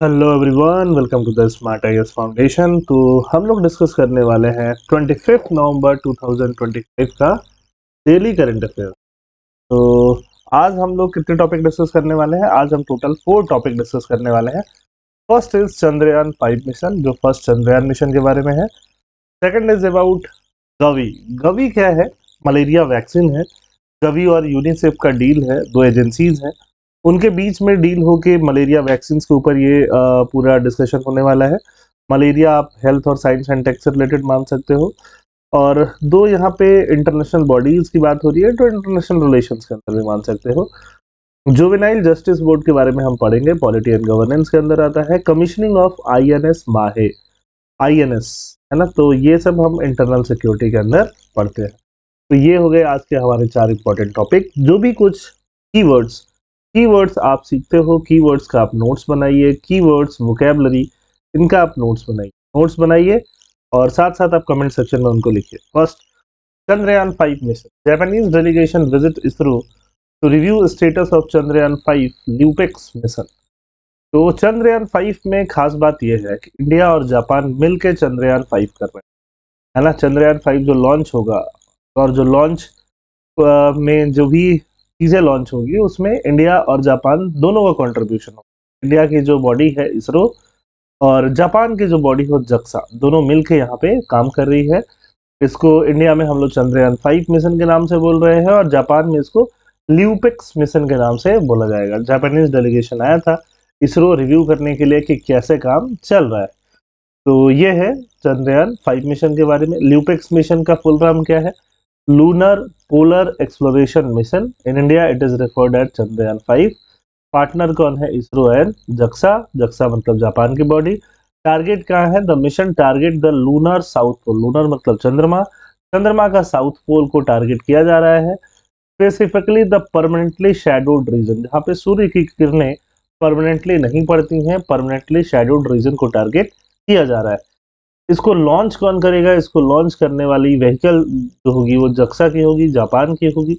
Hello everyone, welcome to the smart IAS foundation. तो हम लोग डिस्कस करने वाले हैं 25 नवंबर 2025 का डेली करंट अफेयर। तो आज हम लोग कितने टॉपिक डिस्कस करने वाले हैं? आज हम टोटल 4 टॉपिक डिस्कस करने वाले हैं। फर्स्ट इज चंद्रयान 5 मिशन, जो फर्स्ट चंद्रयान मिशन के बारे में है। Second is about Gavi. Gavi क्या है? मलेरिया वैक्सीन है। गवी और यूनिसेफ का डील है, दो एजेंसीज हैं, उनके बीच में डील होके मलेरिया वैक्सीन के ऊपर ये पूरा डिस्कशन होने वाला है। मलेरिया आप हेल्थ और साइंस एंड टेक से रिलेटेड मान सकते हो। और दो यहाँ पे इंटरनेशनल बॉडीज की बात हो रही है, तो इंटरनेशनल रिलेशंस के अंदर भी मान सकते हो। जुवेनाइल जस्टिस बोर्ड के बारे में हम पढ़ेंगे, पॉलिटी एंड गवर्नेंस के अंदर आता है। कमीशनिंग ऑफ आईएनएस माहे, आईएनएस है ना, तो ये सब हम इंटरनल सिक्योरिटी के अंदर पढ़ते हैं। तो ये हो गए आज के हमारे 4 इंपॉर्टेंट टॉपिक। जो भी कुछ कीवर्ड्स कीवर्ड्स आप सीखते हो, कीवर्ड्स का आप नोट्स बनाइए। कीवर्ड्स, वोकैबलरी, इनका आप नोट्स बनाइए और साथ साथ आप कमेंट सेक्शन में उनको लिखिए। First, Chandrayaan 5 mission. Japanese delegation visit ISRO to review status of Chandrayaan 5 LUPEX mission. तो चंद्रयान 5 में खास बात यह है कि इंडिया और जापान मिलकर चंद्रयान 5 कर रहे हैं, है ना। चंद्रयान 5 जो लॉन्च होगा और जो लॉन्च में जो भी चीज़ें लॉन्च होगी, उसमें इंडिया और जापान दोनों का कंट्रीब्यूशन होगा। इंडिया की जो बॉडी है इसरो और जापान की जो बॉडी हो जक्सा, दोनों मिलके यहाँ पे काम कर रही है। इसको इंडिया में हम लोग चंद्रयान 5 मिशन के नाम से बोल रहे हैं और जापान में इसको ल्यूपेक्स मिशन के नाम से बोला जाएगा। जापानीज डेलीगेशन आया था इसरो रिव्यू करने के लिए कि कैसे काम चल रहा है। तो ये है चंद्रयान 5 मिशन के बारे में। ल्यूपेक्स मिशन का फुल फॉर्म क्या है? Lunar polar exploration mission. In India it is referred at Chandrayaan 5। Partner कौन है? इसरो एंड जक्सा। जक्सा मतलब जापान की बॉडी। टारगेट कहाँ है? The mission target the lunar south pole. Lunar मतलब चंद्रमा, चंद्रमा का साउथ पोल को टारगेट किया जा रहा है। Specifically the permanently shadowed region, जहाँ पे सूर्य की किरणें परमानेंटली नहीं पड़ती हैं, परमानेंटली शैडोड रीजन को टारगेट किया जा रहा है। इसको लॉन्च कौन करेगा? इसको लॉन्च करने वाली व्हीकल जो होगी वो जक्सा की होगी, जापान की होगी।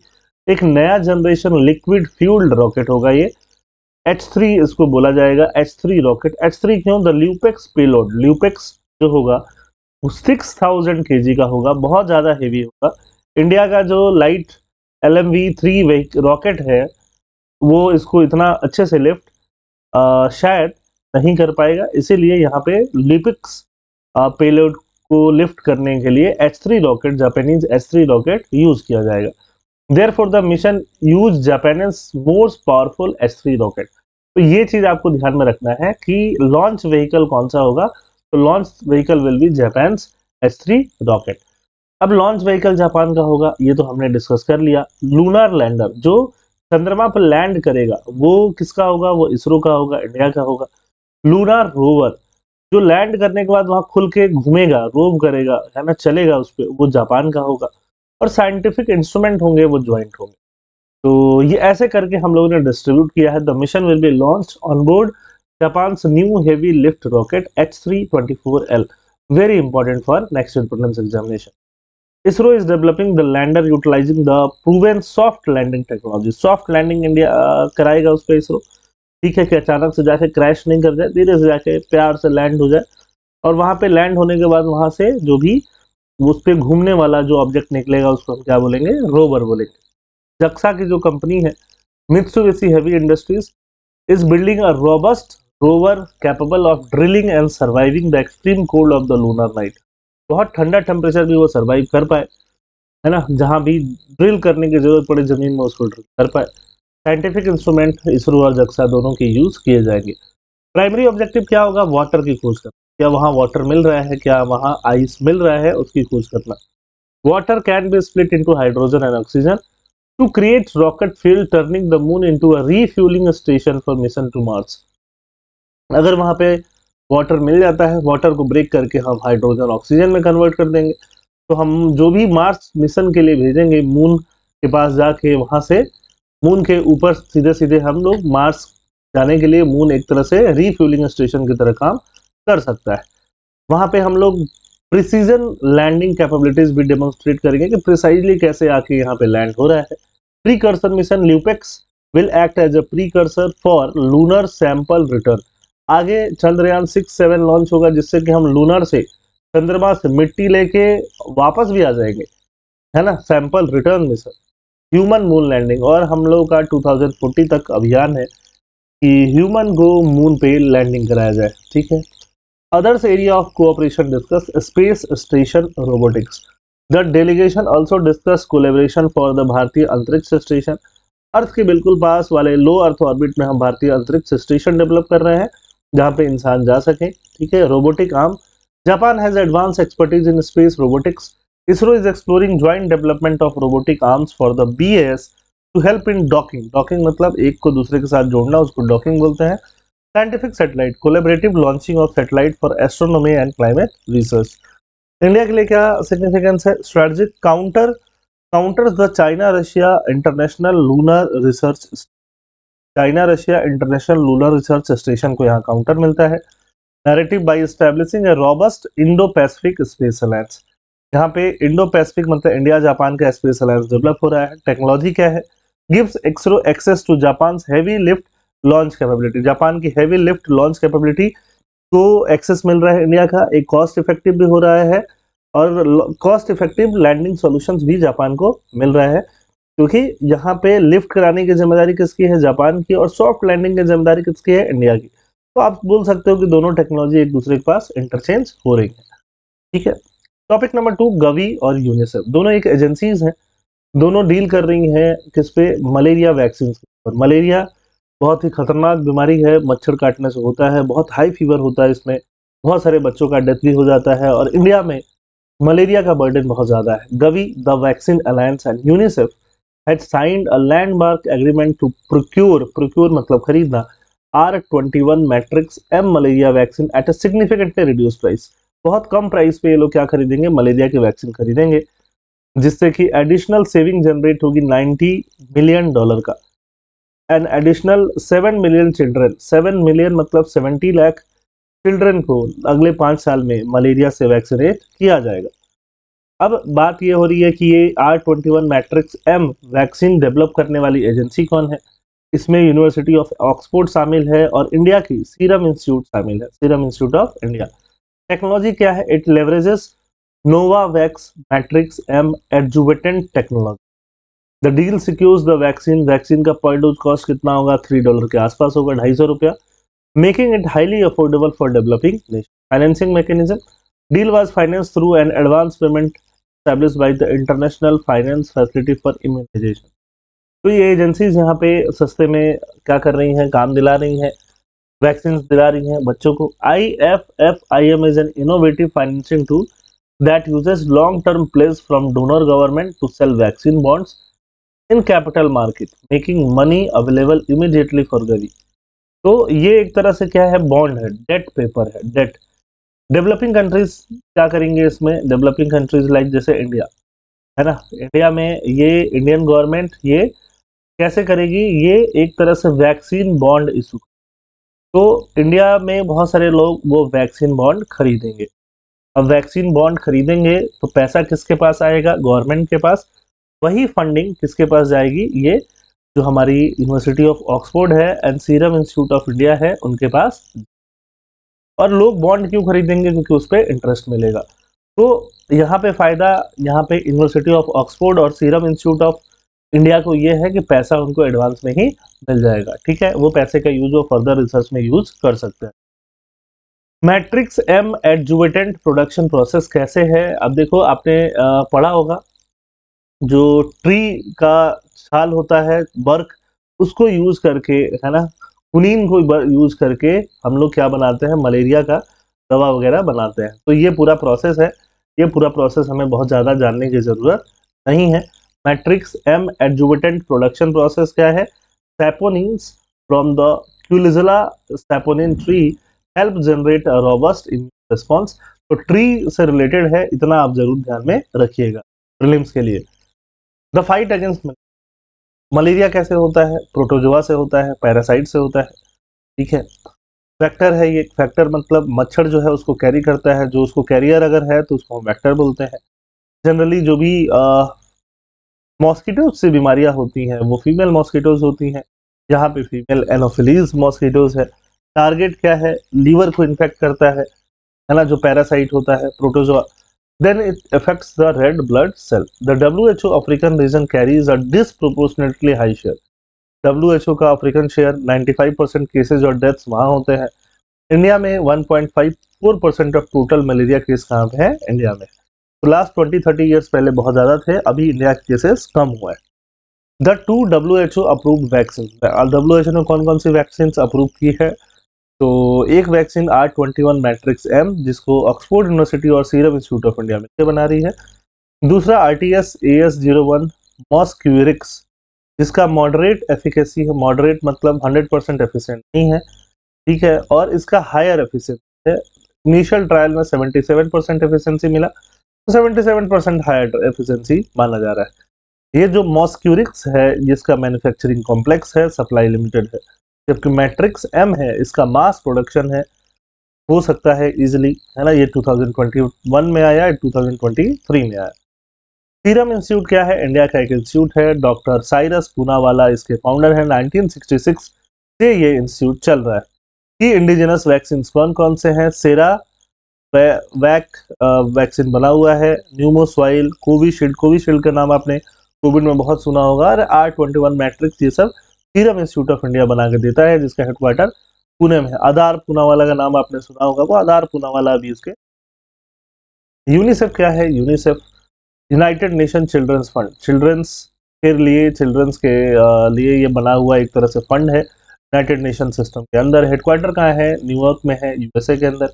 एक नया जनरेशन लिक्विड फ्यूल्ड रॉकेट होगा ये। H3 इसको बोला जाएगा, H3 रॉकेट। H3 क्यों? The LUPEX payload. ल्यूपेक्स जो होगा वो 6000 kg का होगा, बहुत ज़्यादा हेवी होगा। इंडिया का जो लाइट LMV3 रॉकेट है वो इसको इतना अच्छे से लिफ्ट शायद नहीं कर पाएगा, इसीलिए यहाँ पे ल्यूपेक्स पेलोड को लिफ्ट करने के लिए H3 rocket, Japanese H3 rocket use किया जाएगा। Therefore the mission use Japan's most powerful H3 rocket. तो ये चीज आपको ध्यान में रखना है कि लॉन्च व्हीकल कौन सा होगा। तो launch vehicle will be Japan's H3 rocket. अब लॉन्च व्हीकल जापान का होगा, ये तो हमने डिस्कस कर लिया। लूनर लैंडर जो चंद्रमा पर लैंड करेगा वो किसका होगा? वो इसरो का होगा, इंडिया का होगा। लूनर रोवर जो लैंड करने के बाद वहां खुल के घूमेगा, रोव करेगा, है ना, चलेगा उस पर, वो जापान का होगा। और साइंटिफिक इंस्ट्रूमेंट होंगे वो ज्वाइंट होंगे। तो ये ऐसे करके हम लोगों ने डिस्ट्रीब्यूट किया है। The mission will be launch on board Japan's new heavy lift rocket H324L, very important for next prelims examination. ISRO is developing the lander utilizing the proven soft landing technology. Soft landing India कराएगा उस पर इसरो। ठीक है कि अचानक से जाके crash नहीं कर जाए, धीरे से जाके प्यार से लैंड हो जाए और वहां पे लैंड होने के बाद वहां से जो भी उस पर घूमने वाला जो ऑब्जेक्ट निकलेगा उसको हम क्या बोलेंगे? रोवर बोलेंगे। जक्सा की जो कंपनी है Mitsubishi heavy industries is building a robust rover capable of drilling and surviving the extreme cold of the lunar night. बहुत ठंडा टेम्परेचर भी वो सर्वाइव कर पाए, है ना, जहां भी ड्रिल करने की जरूरत पड़े जमीन में उसको ड्रिल कर पाए। साइंटिफिक इंस्ट्रूमेंट इसरो और जक्सा दोनों के यूज किए जाएंगे। प्राइमरी ऑब्जेक्टिव क्या होगा? वाटर की खोज करना। क्या वहां वाटर मिल रहा है, क्या वहां आइस मिल रहा है, उसकी खोज करना। Water can be split into hydrogen and oxygen to create rocket fuel turning the moon into a refuelling station for mission to Mars. अगर वहां पे वाटर मिल जाता है, वाटर को ब्रेक करके हम हाइड्रोजन ऑक्सीजन में कन्वर्ट कर देंगे, तो हम जो भी मार्स मिशन के लिए भेजेंगे मून के पास जाके, वहां से मून के ऊपर सीधे सीधे हम लोग मार्स जाने के लिए मून एक तरह से रीफ्यूलिंग स्टेशन की तरह काम कर सकता है। वहां पे हम लोग प्रिसीजन लैंडिंग कैपेबिलिटीज भी डेमोन्स्ट्रेट करेंगे कि प्रिसाइजली कैसे आके यहाँ पे लैंड हो रहा है। Precursor mission LUPEX will act as a precursor for lunar sample return. आगे चंद्रयान 6-7 लॉन्च होगा, जिससे कि हम लूनर से, चंद्रमा से मिट्टी लेके वापस भी आ जाएंगे, है ना, sample return mission, human moon landing. और हम लोगों का 2040 तक अभियान है कि ह्यूमन को मून पे लैंडिंग कराया जाए, ठीक है। Others area of cooperation discuss space station robotics. The delegation also discussed collaboration for the भारतीय अंतरिक्ष स्टेशन। अर्थ के बिल्कुल पास वाले लो अर्थ ऑर्बिट में हम भारतीय अंतरिक्ष स्टेशन डेवलप कर रहे हैं, जहां पे इंसान जा सके, ठीक है। Robotic arm, Japan has advance expertise in space robotics. ISRO is exploring joint development of robotic arms for the BAS to help in docking. Docking मतलब एक को दूसरे के साथ जोड़ना, उसको डॉकिंग बोलते हैं। Scientific satellite, collaborative launching of satellite for astronomy and climate research. India के लिए क्या सिग्निफिकेंस है? Strategic counters the China Russia international lunar research. China Russia international lunar research station को यहाँ काउंटर मिलता है। Narrative by establishing a robust Indo Pacific space alliance. यहाँ पे इंडो पैसिफिक मतलब इंडिया जापान का स्पेस अलायंस डेवलप हो रहा है। टेक्नोलॉजी क्या है? Gives ISRO access to Japan heavy lift launch capability. Japan की हैवी लिफ्ट लॉन्च कैपेबिलिटी को एक्सेस मिल रहा है इंडिया का। एक कॉस्ट इफेक्टिव भी हो रहा है और कॉस्ट इफेक्टिव लैंडिंग सॉल्यूशंस भी जापान को मिल रहा है, क्योंकि यहाँ पे लिफ्ट कराने की जिम्मेदारी किसकी है? जापान की। और सॉफ्ट लैंडिंग की जिम्मेदारी किसकी है? इंडिया की। तो आप बोल सकते हो कि दोनों टेक्नोलॉजी एक दूसरे के पास इंटरचेंज हो रही है, ठीक है। टॉपिक नंबर 2, गवी और यूनिसेफ। दोनों एक एजेंसीज हैं, दोनों डील कर रही हैं किस पे? मलेरिया वैक्सीन पर। मलेरिया बहुत ही खतरनाक बीमारी है, मच्छर काटने से होता है, बहुत हाई फीवर होता है, इसमें बहुत सारे बच्चों का डेथ भी हो जाता है और इंडिया में मलेरिया का बर्डन बहुत ज्यादा है। Gavi, the vaccine alliance and UNICEF had signed a landmark agreement to procure मतलब खरीदना R21 matrix M malaria vaccine at a significantly reduce price. बहुत कम प्राइस पे ये लोग क्या खरीदेंगे? मलेरिया की वैक्सीन खरीदेंगे, जिससे कि एडिशनल सेविंग जनरेट होगी $90 मिलियन का। An additional 7 million children, 7 million मतलब 70 लाख चिल्ड्रन को अगले 5 साल में मलेरिया से वैक्सीनेट किया जाएगा। अब बात ये हो रही है कि ये R21 matrix M vaccine develop करने वाली एजेंसी कौन है? इसमें यूनिवर्सिटी ऑफ ऑक्सफोर्ड शामिल है और इंडिया की सीरम इंस्टीट्यूट शामिल है, Serum Institute of India. Technology क्या है? It leverages Novavax Matrix M adjuvant technology. The deal secures the vaccine. Vaccine का पर डोज कॉस्ट कितना होगा? $3 के आसपास होगा, ₹250, making it highly affordable for developing nation. Financing mechanism, deal was finance through an advance payment established by the International Finance Facility for Immunization। तो ये agencies यहाँ पे सस्ते में क्या कर रही हैं? काम दिला रही हैं, वैक्सीन दिला रही हैं बच्चों को। IFFIM is an innovative financing tool that uses long-term pledge from donor government to sell vaccine bonds in capital market, making money available immediately for Gavi। तो ये एक तरह से क्या है? बॉन्ड है, डेट पेपर है, डेट। डेवलपिंग कंट्रीज क्या करेंगे इसमें? डेवलपिंग कंट्रीज लाइक जैसे इंडिया है ना, इंडिया में ये इंडियन गवर्नमेंट ये कैसे करेगी? ये एक तरह से वैक्सीन बॉन्ड इशू। तो इंडिया में बहुत सारे लोग वो वैक्सीन बॉन्ड खरीदेंगे। अब वैक्सीन बॉन्ड खरीदेंगे तो पैसा किसके पास आएगा? गवर्नमेंट के पास। वही फंडिंग किसके पास जाएगी? ये जो हमारी यूनिवर्सिटी ऑफ ऑक्सफोर्ड है and serum Institute of India है, उनके पास। और लोग बॉन्ड क्यों खरीदेंगे? क्योंकि उस पर इंटरेस्ट मिलेगा। तो यहाँ पे फायदा, यहाँ पे यूनिवर्सिटी ऑफ ऑक्सफोर्ड और सीरम इंस्टीट्यूट ऑफ इंडिया को ये है कि पैसा उनको एडवांस में ही मिल जाएगा, ठीक है। वो पैसे का यूज वो फर्दर रिसर्च में यूज कर सकते हैं। Matrix M adjuvant production process कैसे है? अब देखो, आपने पढ़ा होगा, जो ट्री का छाल होता है, बर्क, उसको यूज करके, है ना, कुनीन को यूज करके हम लोग क्या बनाते हैं? मलेरिया का दवा वगैरह बनाते हैं। तो ये पूरा प्रोसेस है, ये पूरा प्रोसेस हमें बहुत ज़्यादा जानने की ज़रूरत नहीं है। Matrix M adjuvant production process क्या है? Saponins from the Quillaja saponin tree help generate a robust immune response. तो ट्री से रिलेटेड है, इतना आप जरूर ध्यान में रखिएगा प्रीलिम्स के लिए। द फाइट अगेंस्ट मलेरिया कैसे होता है? प्रोटोजोआ से होता है, पैरासाइट से होता है, ठीक है। वेक्टर है ये, वेक्टर मतलब मच्छर जो है उसको कैरी करता है, जो उसको कैरियर अगर है तो उसको हम वेक्टर बोलते हैं। जनरली जो भी मॉस्किटोज से बीमारियां होती हैं वो फीमेल मॉस्किटोज होती हैं। यहाँ पे फीमेल एनोफिलीज मॉस्किटोज है। टारगेट क्या है, लीवर को इन्फेक्ट करता है ना, जो पैरासाइट होता है protozoa, then it affects the red blood cell. The WHO African region carries a disproportionately high share. WHO का अफ्रीकन शेयर 95% केसेज और डेथ्स वहाँ होते हैं। इंडिया में 1.54% ऑफ टोटल मलेरिया केस कहाँ पे है, इंडिया में। तो लास्ट 20-30 ईयर्स पहले बहुत ज़्यादा थे, अभी इंडिया के केसेस कम हुए हैं। The 2 WHO approved vaccine, WHO ने कौन कौन सी वैक्सीन अप्रूव की है, तो एक वैक्सीन R21 मैट्रिक्स एम, जिसको ऑक्सफोर्ड यूनिवर्सिटी और सीरम इंस्टीट्यूट ऑफ इंडिया मिलकर बना रही है। दूसरा RTS AS01 मॉस्क्यूरिक्स, जिसका मॉडरेट एफिकेसी है, मॉडरेट मतलब 100% एफिशिएंट नहीं है, ठीक है, और इसका हायर एफिशिएंसी है। इनिशियल ट्रायल में 77% एफिशिएंसी मिला, तो 77% हायर एफिशिएंसी माना जा रहा है। ये जो मॉस्क्यूरिक्स है, जिसका मैन्युफैक्चरिंग कॉम्प्लेक्स है, सप्लाई लिमिटेड है, जबकि मैट्रिक्स एम है, इसका मास प्रोडक्शन है, हो सकता है इजिली, है ना। ये 2021 में आया, 2023 में आया। सीरम इंस्टीट्यूट क्या है, इंडिया का एक इंस्टीट्यूट है, डॉक्टर साइरस पूनावाला इसके फाउंडर है। 1966 से ये इंस्टीट्यूट चल रहा है। कि इंडिजिनस वैक्सीन कौन कौन से हैं, सेरा वैक वैक्सीन बना हुआ है, न्यूमोस्वाइल, कोविशील्ड का नाम आपने कोविड में बहुत सुना होगा, और R21 मैट्रिक्स, ये सब सीरम इंस्टीट्यूट ऑफ इंडिया बना के देता है, जिसका हेडक्वार्टर पुणे में है। आधार पूनावाला का नाम आपने सुना होगा, वो आधार पूनावाला अभी इसके। यूनिसेफ क्या है, UNICEF United Nation children's fund, children's के लिए, चिल्ड्रंस के लिए ये बना हुआ एक तरह से फंड है यूनाइटेड नेशन सिस्टम के अंदर। हेडक्वार्टर कहाँ है, न्यूयॉर्क में है, USA के अंदर,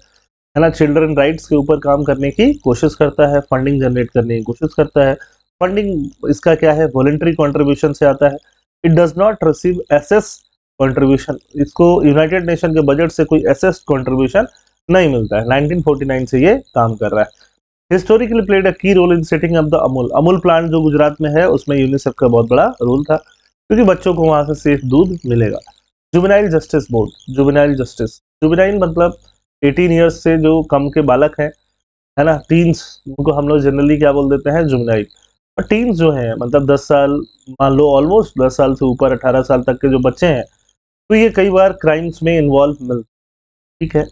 है ना। चिल्ड्रन राइट्स के ऊपर काम करने की कोशिश करता है, फंडिंग जनरेट करने की कोशिश करता है। फंडिंग इसका क्या है, वॉलंटरी कॉन्ट्रीब्यूशन से आता है। It does not receive SS contribution, इसको यूनाइटेड नेशन के बजट से कोई एसएस कॉन्ट्रीब्यूशन नहीं मिलता है। 1949 से ये काम कर रहा है। Historically played a key role in setting up the Amul plant, जो गुजरात में है, उसमें यूनिसेफ का बहुत बड़ा रोल था, क्योंकि बच्चों को वहां से सेफ दूध मिलेगा। Juvenile justice board, juvenile justice, juvenile मतलब 18 ईयर्स से जो कम के बालक हैं, है ना, टीन्स, उनको हम लोग जनरली क्या बोल देते हैं, जुवेनाइल। और टीन्स जो हैं, मतलब 10 साल, मान लो ऑलमोस्ट 10 साल से ऊपर 18 साल तक के जो बच्चे हैं, तो ये कई बार क्राइम्स में इन्वॉल्व मिलते, ठीक है,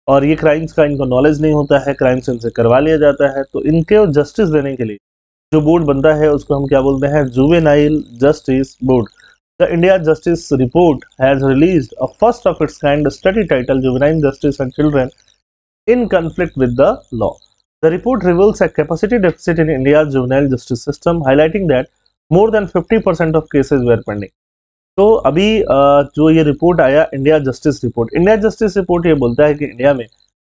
और ये क्राइम्स का इनको नॉलेज नहीं होता है, क्राइम्स इनसे करवा लिया जाता है। तो इनके जस्टिस देने के लिए जो बोर्ड बनता है, उसको हम क्या बोलते हैं, juvenile justice board. The India Justice Report has released a first of its kind study title juvenile justice and children in conflict with the law. The report reveals a capacity deficit in India juvenile justice system, highlighting that more than 50% of cases were pending. तो अभी जो ये report आया, India Justice Report, India Justice Report ये बोलता है कि India में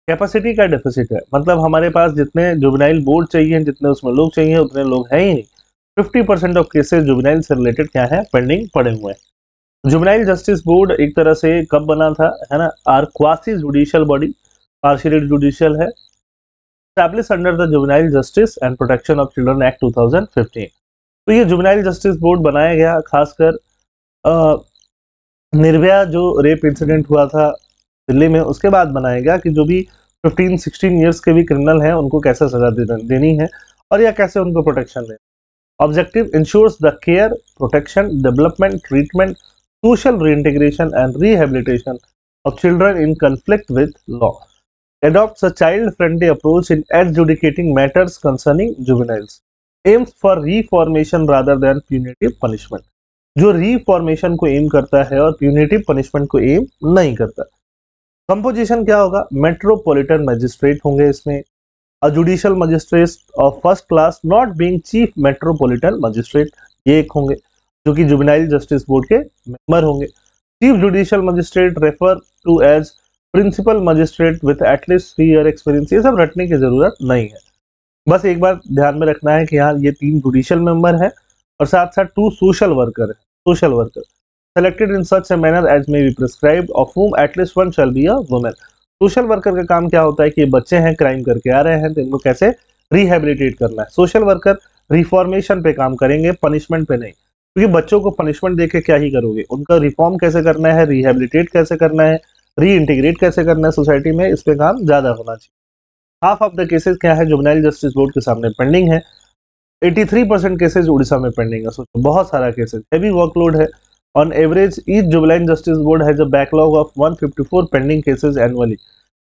कैपेसिटी का डेफिसिट है, मतलब हमारे पास जितने जुवेनाइल बोर्ड चाहिए, जितने उसमें लोग चाहिए, उतने लोग हैं ही नहीं। 50% ऑफ केसेस जुवेनाइल से रिलेटेड क्या है, पेंडिंग पड़े हुए हैं। जुवेनाइल जस्टिस बोर्ड एक तरह से कब बना था, है ना, are quasi judicial body, partially judicial है, establish under the Juvenile justice and Protection of Children Act 2015। तो ये जुवेनाइल जस्टिस बोर्ड बनाया गया खासकर निर्भया जो रेप इंसिडेंट हुआ था दिल्ली में, उसके बाद बनाया गया कि जो भी 15-16 ईयर्स के भी क्रिमिनल हैं, उनको कैसे सजा देनी है, और या कैसे उनको प्रोटेक्शन देना। Objective ensures the care, protection, development, treatment, social reintegration and rehabilitation of children in conflict with law, adopts a child-friendly approach in adjudicating matters concerning juveniles, aims for reformation rather than punitive punishment, जो रीफॉर्मेशन को M करता है और punitive punishment को M नहीं करता। Composition क्या होगा, मेट्रोपॉलिटन मजिस्ट्रेट होंगे इसमें, a judicial magistrate of first class not being chief metropolitan magistrate, ये एक होंगे जो कि जुवेनाइल जस्टिस बोर्ड के मेंबर होंगे। Chief judicial magistrate refer to as principal magistrate with at least 3 year experience, ये सब रटने की जरूरत नहीं है, बस एक बार ध्यान में रखना है कि यहाँ ये 3 जुडिशियल मेंबर है और साथ साथ 2 सोशल वर्कर है, social worker selected in such a manner as may be prescribed, of whom at least one shall be a woman। Social worker का काम क्या होता है कि ये बच्चे हैं, क्राइम करके आ रहे हैं, तो इनको कैसे रिहेबिलिटेट करना है। सोशल वर्कर रिफॉर्मेशन पे काम करेंगे, पनिशमेंट पे नहीं, क्योंकि बच्चों को पनिशमेंट देके क्या ही करोगे, उनका रिफॉर्म कैसे करना है, रिहेबिलिटेट कैसे करना है, री इंटीग्रेट कैसे करना है सोसाइटी में, इस पे काम ज्यादा होना चाहिए। हाफ ऑफ द केसेस क्या है, जुवेनाइल जस्टिस बोर्ड के सामने पेंडिंग है। 83% केसेस उड़ीसा में पेंडिंग है, सोचो बहुत सारा केसेस, हैवी वर्कलोड है, On average, each juvenile justice board has a backlog of 154 pending cases annually,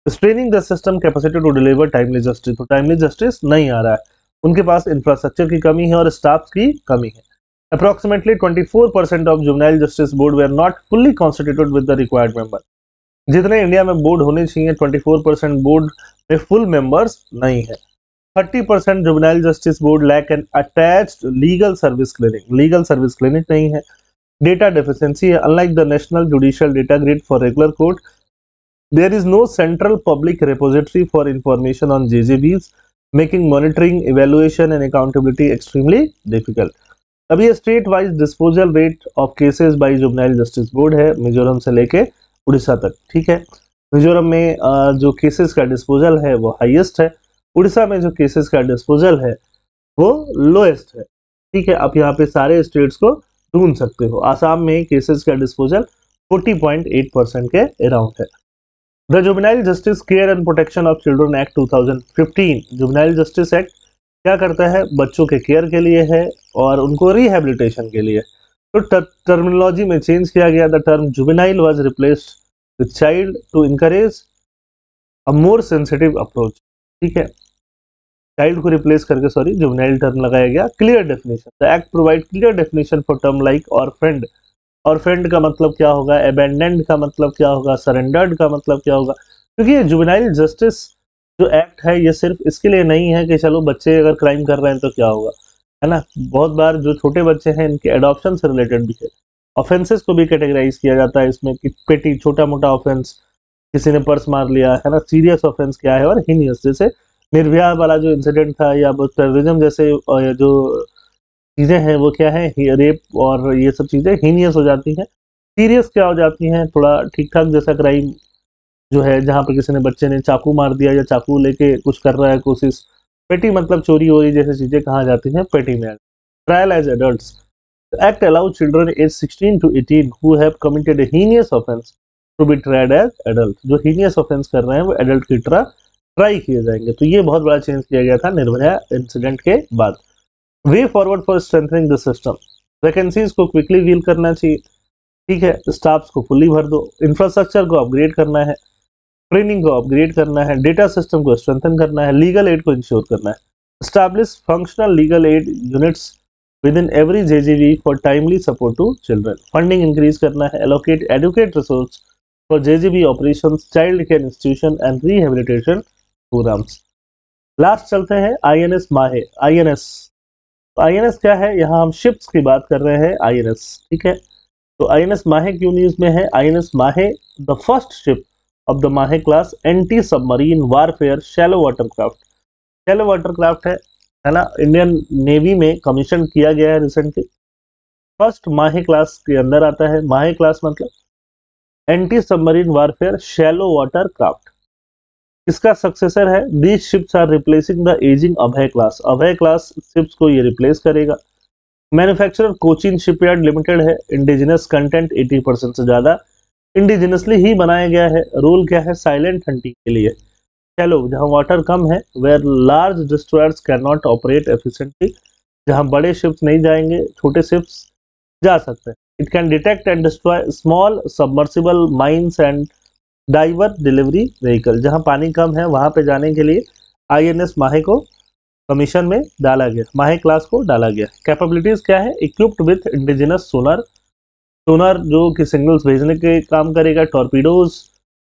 straining the system capacity to deliver timely justice. तो timely justice नहीं आ रहा है, उनके पास इंफ्रास्ट्रक्चर की कमी है और स्टाफ की कमी है. Approximately 24% of juvenile justice board were not fully constituted with the required member. जितने इंडिया में बोर्ड होने चाहिए 24% बोर्ड में फुल मेंबर्स नहीं है. 30% juvenile justice board lack an attached legal service clinic नहीं है. डेटा डेफिशिएंसी है. Unlike the National Judicial Data Grid for regular court, there is no central public repository for information on JJBs, making monitoring, evaluation and accountability extremely difficult. अब ये state wise disposal rate of cases by juvenile justice board है मिजोरम से लेके उड़ीसा तक. ठीक है, मिजोरम में जो केसेस का डिस्पोजल है वो हाईएस्ट है, उड़ीसा में जो केसेस का डिस्पोजल है वो लोएस्ट है. ठीक है, आप यहाँ पे सारे स्टेट्स को ढूंढ सकते हो. आसाम में केसेस का डिस्पोजल 40.8% के अराउंड है. The Juvenile justice care and Protection of Children Act 2015, juvenile justice act क्या करता है, बच्चों के केयर के लिए है और उनको रिहेबिलिटेशन के लिए. तो टर्मिनोलॉजी में चेंज किया गया. The term juvenile was replaced with child to encourage a more sensitive approach. ठीक है, चाइल्ड को रिप्लेस करके जुवेनाइल टर्म लगाया गया. Clear definition, the act provide clear definition for term like orphaned. Orphaned का मतलब क्या होगा, अबैंडन्ड का मतलब क्या होगा, सरेंडर्ड का मतलब क्या होगा. क्योंकि ये जुवेनाइल जस्टिस जो एक्ट है ये सिर्फ इसके लिए नहीं है कि चलो बच्चे अगर क्राइम कर रहे हैं तो क्या होगा, है ना. बहुत बार जो छोटे बच्चे हैं इनके एडॉप्शन से रिलेटेड भी है. ऑफेंसेस को भी कैटेगराइज किया जाता है इसमें कि पेटी छोटा मोटा ऑफेंस, किसी ने पर्स मार लिया है ना, सीरियस ऑफेंस क्या है, और हीनियस जैसे निर्भया वाला जो इंसिडेंट था या टेररिज्म जैसे जो चीज़ें हैं वो क्या है, रेप और ये सब चीज़ें हीनियस हो जाती हैं. सीरियस क्या हो जाती हैं, थोड़ा ठीक ठाक जैसा क्राइम जो है जहाँ पर किसी ने बच्चे ने चाकू मार दिया या चाकू लेके कुछ कर रहा है कोशिश. पेटी मतलब चोरी हो रही जैसी चीज़ें कहाँ जाती हैं, पेटी में. Trial as adults, act allow children age 16 to 18 who have committed a heinous offense to be tried as adult. जो हीनियस ऑफेंस कर रहे हैं वो एडल्ट की तरह ट्राई किए जाएंगे. तो ये बहुत बड़ा चेंज किया गया था निर्भया इंसिडेंट के बाद. Way forward for strengthening the system, vacancies को क्विकली वील करना चाहिए. ठीक है, स्टाफ्स को फुल्ली भर दो, इंफ्रास्ट्रक्चर को अपग्रेड करना है, ट्रेनिंग को अपग्रेड करना है, डेटा सिस्टम को स्ट्रेंथन करना है, लीगल एड को इंश्योर करना है. Establish functional legal aid units within every JGV for timely support to children. Funding increase करना है, allocate adequate resource for JGV operations, child care institution and rehabilitation programs. Last चलते हैं INS माहे. INS क्या है, यहाँ हम शिप्स की बात कर रहे हैं. INS ठीक है, तो INS माहे क्यों न्यूज में है. INS Mahe the first ship of the Mahe class anti submarine warfare shallow watercraft है ना, इंडियन नेवी में कमीशन किया गया है रिसेंटली. फर्स्ट माहे क्लास के अंदर आता है. माहे क्लास मतलब anti submarine warfare shallow water craft. इसका सक्सेसर है. These ships are replacing the ageing Abhay class ships को ये रिप्लेस करेगा. मैन्युफैक्चरर कोचिन शिपयार्ड लिमिटेड है. इंडिजिनस कंटेंट 80% से ज्यादा इंडिजिनसली ही बनाया गया है. रोल क्या है, साइलेंट हंटिंग के लिए. शैलो जहां वाटर कम है, where large destroyers can not operate efficiently, जहां बड़े शिप्स नहीं जाएंगे छोटे शिप्स जा सकते हैं. It can detect and destroy small submersible mines and diver delivery vehicle. जहां पानी कम है वहां पे जाने के लिए INS माहे को कमीशन में डाला गया, माहे क्लास को डाला गया. कैपेबिलिटीज क्या है, इक्विप्ड विथ इंडिजिनस सोनार जो कि सिग्नल्स भेजने के काम करेगा, टॉर्पीडोज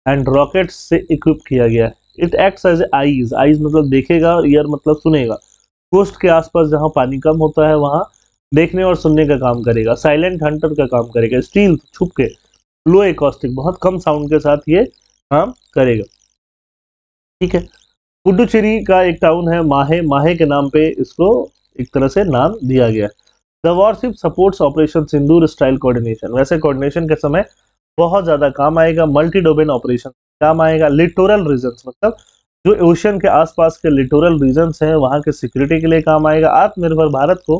एंड रॉकेट्स से इक्विप किया गया है. इट एक्ट्स एज आईज मतलब देखेगा और ईयर मतलब सुनेगा. कोस्ट के आसपास जहां पानी कम होता है वहां देखने और सुनने का काम करेगा. साइलेंट हंटर का काम करेगा. स्टील छुप के, लो एकॉस्टिक बहुत कम साउंड के साथ ये काम करेगा. ठीक है, पुडुचेरी का एक टाउन है माहे के नाम पे इसको एक तरह से नाम दिया गया. The worship supports operation Sindoor style coordination. वैसे कोऑर्डिनेशन के समय बहुत ज्यादा काम आएगा. मल्टी डोमेन ऑपरेशन काम आएगा. लिटोरल रीजन्स मतलब जो ओशन के आसपास के लिटोरल रीजन्स हैं वहां के सिक्योरिटी के लिए काम आएगा. आत्मनिर्भर भारत को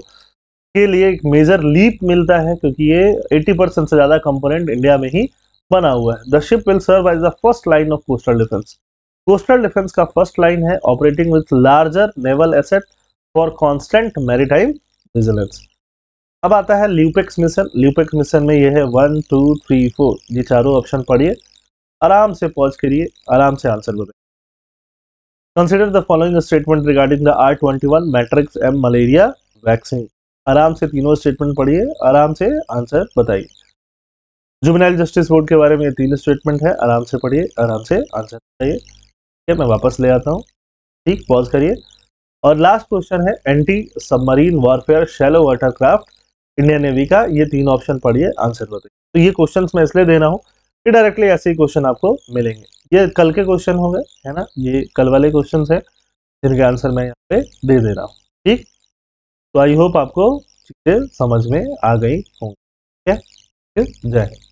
के लिए एक मेजर लीप मिलता है क्योंकि ये 80% से ज्यादा कंपोनेंट इंडिया में ही बना हुआ है. The ship will serve as the first line of coastal defence. Coastal defence का फर्स्ट लाइन है operating with larger naval asset for constant maritime vigilance. अब आता है ल्यूपेक्स मिशन। ल्यूपेक्स मिशन में ये है 1 2 3 4, ये चारों ऑप्शन पढ़िए, आराम से पॉज करिए, आराम से आंसर बताइए। Consider the following statement regarding the R21 matrix M malaria vaccine. आराम से तीनों स्टेटमेंट पढ़िए, आराम से आंसर बताइए। जुवेनाइल जस्टिस बोर्ड के बारे में ये 3 स्टेटमेंट है, आराम से पढ़िए, आराम से आंसर बताइए। ठीक है, मैं वापस ले आता हूँ। ठीक, पॉज करिए। और लास्ट क्वेश्चन है anti submarine warfare shallow watercraft Indian navy का, ये 3 ऑप्शन पढ़िए, आंसर बताइए। तो ये क्वेश्चंस मैं इसलिए दे रहा हूँ कि डायरेक्टली ऐसे ही क्वेश्चन आपको मिलेंगे। ये कल के क्वेश्चन हो गए, है ना, ये कल वाले क्वेश्चंस है जिनके आंसर मैं यहाँ पे दे रहा हूँ। ठीक, तो आई होप आपको चीजें समझ में आ गई होंगी। ठीक है, जय हिंद।